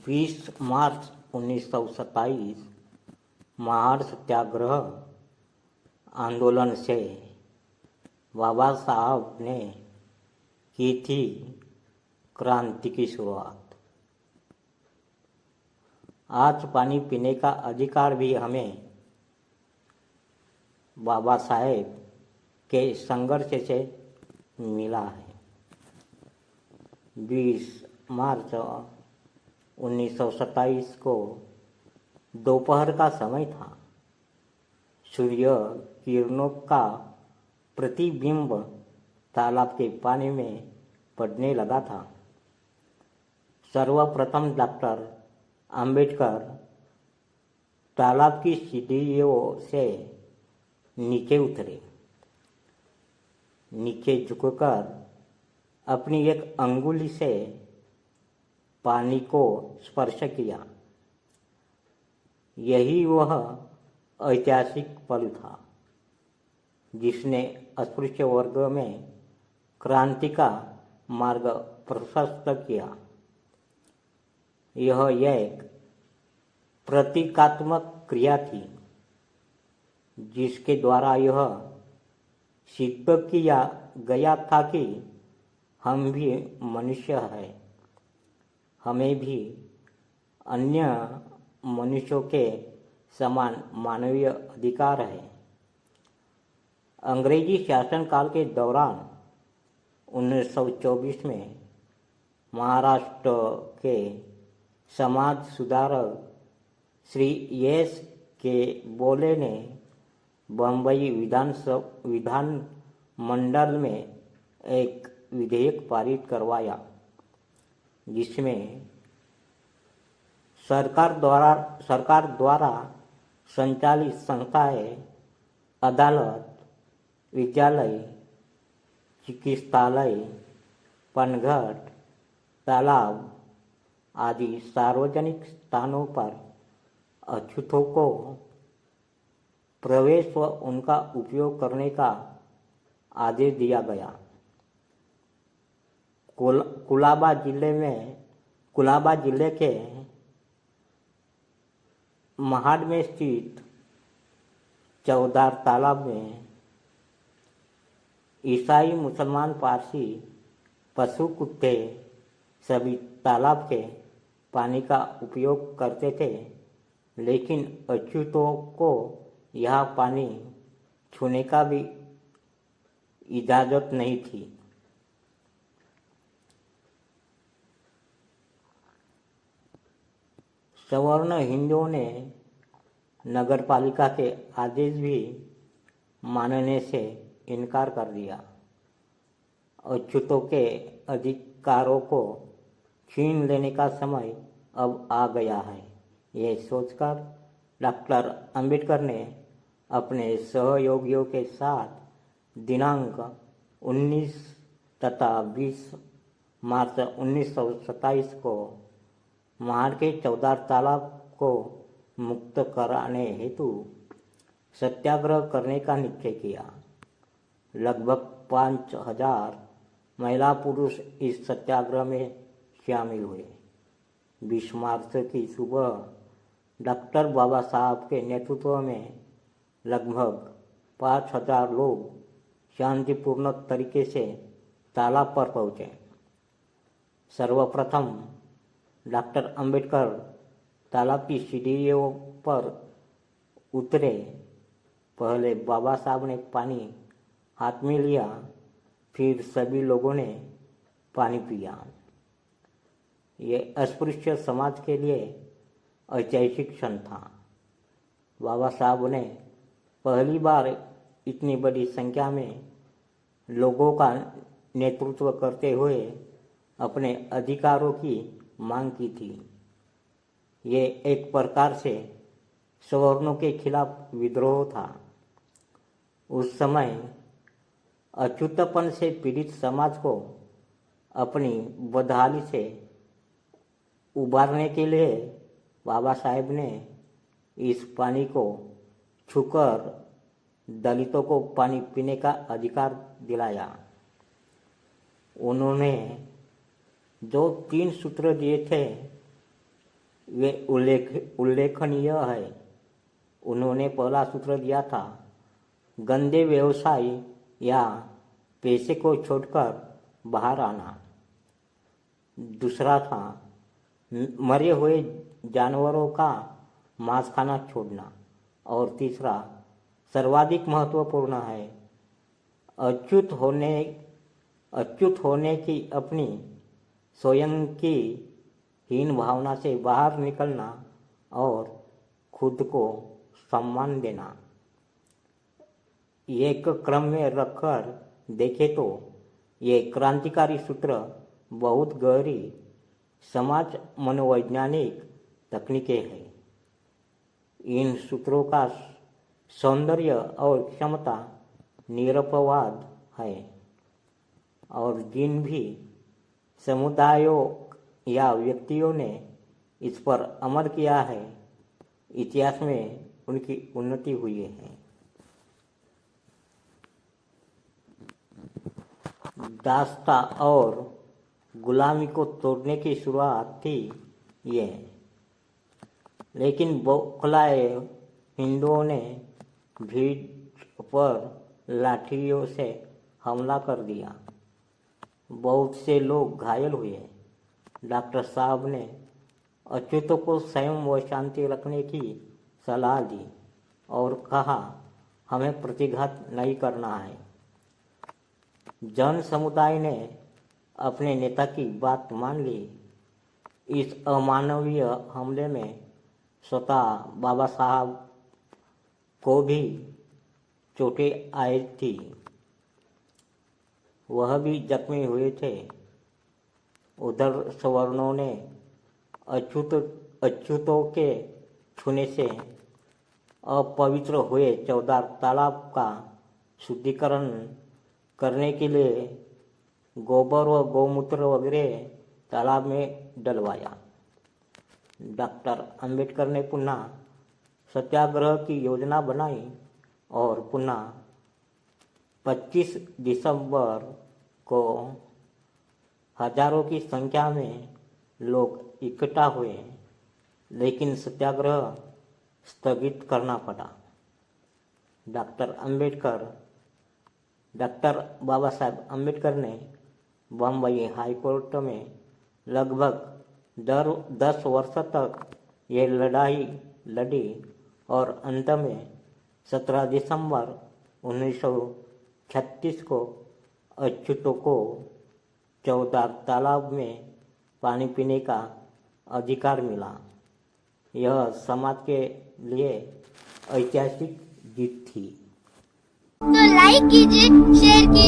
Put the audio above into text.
20 मार्च 1927 महाड़ सत्याग्रह आंदोलन से बाबा साहब ने की थी क्रांति की शुरुआत। आज पानी पीने का अधिकार भी हमें बाबा साहेब के संघर्ष से मिला है। 20 मार्च 1927 को दोपहर का समय था। सूर्य किरणों का प्रतिबिंब तालाब के पानी में पड़ने लगा था। सर्वप्रथम डॉक्टर अंबेडकर तालाब की सीढ़ियों से नीचे उतरे। नीचे झुककर अपनी एक अंगुली से पानी को स्पर्श किया। यही वह ऐतिहासिक पल था जिसने अस्पृश्य वर्ग में क्रांति का मार्ग प्रशस्त किया। यह एक प्रतीकात्मक क्रिया थी जिसके द्वारा यह सिद्ध किया गया था कि हम भी मनुष्य हैं, हमें भी अन्य मनुष्यों के समान मानवीय अधिकार है। अंग्रेजी शासनकाल के दौरान 1924 में महाराष्ट्र के समाज सुधारक श्री एस के बोले ने बम्बई विधान मंडल में एक विधेयक पारित करवाया जिसमें सरकार द्वारा संचालित संस्थाएं, अदालत, विद्यालय, चिकित्सालय, पनघट, तालाब आदि सार्वजनिक स्थानों पर अछूतों को प्रवेश व उनका उपयोग करने का आदेश दिया गया। कुलाबा जिले के महाड़ में स्थित चौदार तालाब में ईसाई, मुसलमान, पारसी, पशु, कुत्ते सभी तालाब के पानी का उपयोग करते थे, लेकिन अछूतों को यह पानी छूने का भी इजाजत नहीं थी। सवर्ण हिंदुओं ने नगरपालिका के आदेश भी मानने से इनकार कर दिया। अछूतों के अधिकारों को छीन लेने का समय अब आ गया है। यह सोचकर डॉक्टर अंबेडकर ने अपने सहयोगियों के साथ दिनांक 19 तथा 20 मार्च 1927 को महाड़ के चौदार तालाब को मुक्त कराने हेतु सत्याग्रह करने का निश्चय किया। लगभग 5000 महिला पुरुष इस सत्याग्रह में शामिल हुए। 20 मार्च की सुबह डॉक्टर बाबा साहब के नेतृत्व में लगभग 5000 लोग शांतिपूर्ण तरीके से तालाब पर पहुँचे। सर्वप्रथम डॉक्टर अंबेडकर तालाब की सीढ़ियों पर उतरे। पहले बाबा साहब ने पानी हाथ में लिया, फिर सभी लोगों ने पानी पिया। ये अस्पृश्य समाज के लिए ऐतिहासिक क्षण था। बाबा साहब ने पहली बार इतनी बड़ी संख्या में लोगों का नेतृत्व करते हुए अपने अधिकारों की मांग की थी। ये एक प्रकार से सवर्णों के खिलाफ विद्रोह था। उस समय अछूतपन से पीड़ित समाज को अपनी बदहाली से उबारने के लिए बाबा साहेब ने इस पानी को छूकर दलितों को पानी पीने का अधिकार दिलाया। उन्होंने जो 3 सूत्र दिए थे वे उल्लेखनीय है। उन्होंने पहला सूत्र दिया था, गंदे व्यवसाय या पैसे को छोड़कर बाहर आना। दूसरा था, मरे हुए जानवरों का मांस खाना छोड़ना। और तीसरा सर्वाधिक महत्वपूर्ण है, अच्युत होने की अपनी स्वयं की हीन भावना से बाहर निकलना और खुद को सम्मान देना। एक क्रम में रखकर देखें तो ये क्रांतिकारी सूत्र बहुत गहरी समाज मनोवैज्ञानिक तकनीकें हैं। इन सूत्रों का सौंदर्य और क्षमता निरपवाद है और जिन भी समुदायों या व्यक्तियों ने इस पर अमल किया है, इतिहास में उनकी उन्नति हुई है। दासता और गुलामी को तोड़ने की शुरुआत थी ये, लेकिन बौखलाए हिंदुओं ने भीड़ पर लाठियों से हमला कर दिया। बहुत से लोग घायल हुए। डॉक्टर साहब ने अच्युत को संयम व शांति रखने की सलाह दी और कहा, हमें प्रतिघात नहीं करना है। जन समुदाय ने अपने नेता की बात मान ली। इस अमानवीय हमले में स्वतः बाबा साहब को भी चोटें आई थी, वह भी जख्मी हुए थे। उधर सवर्णों ने अच्युतों के छूने से अपवित्र हुए चौदार तालाब का शुद्धिकरण करने के लिए गोबर व गौमूत्र वगैरह तालाब में डलवाया। डॉक्टर अंबेडकर ने पुनः सत्याग्रह की योजना बनाई और पुनः 25 दिसंबर को हजारों की संख्या में लोग इकट्ठा हुए, लेकिन सत्याग्रह स्थगित करना पड़ा। डॉक्टर बाबा साहब अम्बेडकर ने बम्बई हाई कोर्ट में लगभग 10 वर्ष तक ये लड़ाई लड़ी और अंत में 17 दिसंबर 1936 को अच्युतों को चौदार तालाब में पानी पीने का अधिकार मिला। यह समाज के लिए ऐतिहासिक जीत थी। तो लाइक कीजिए, शेयर कीजिए।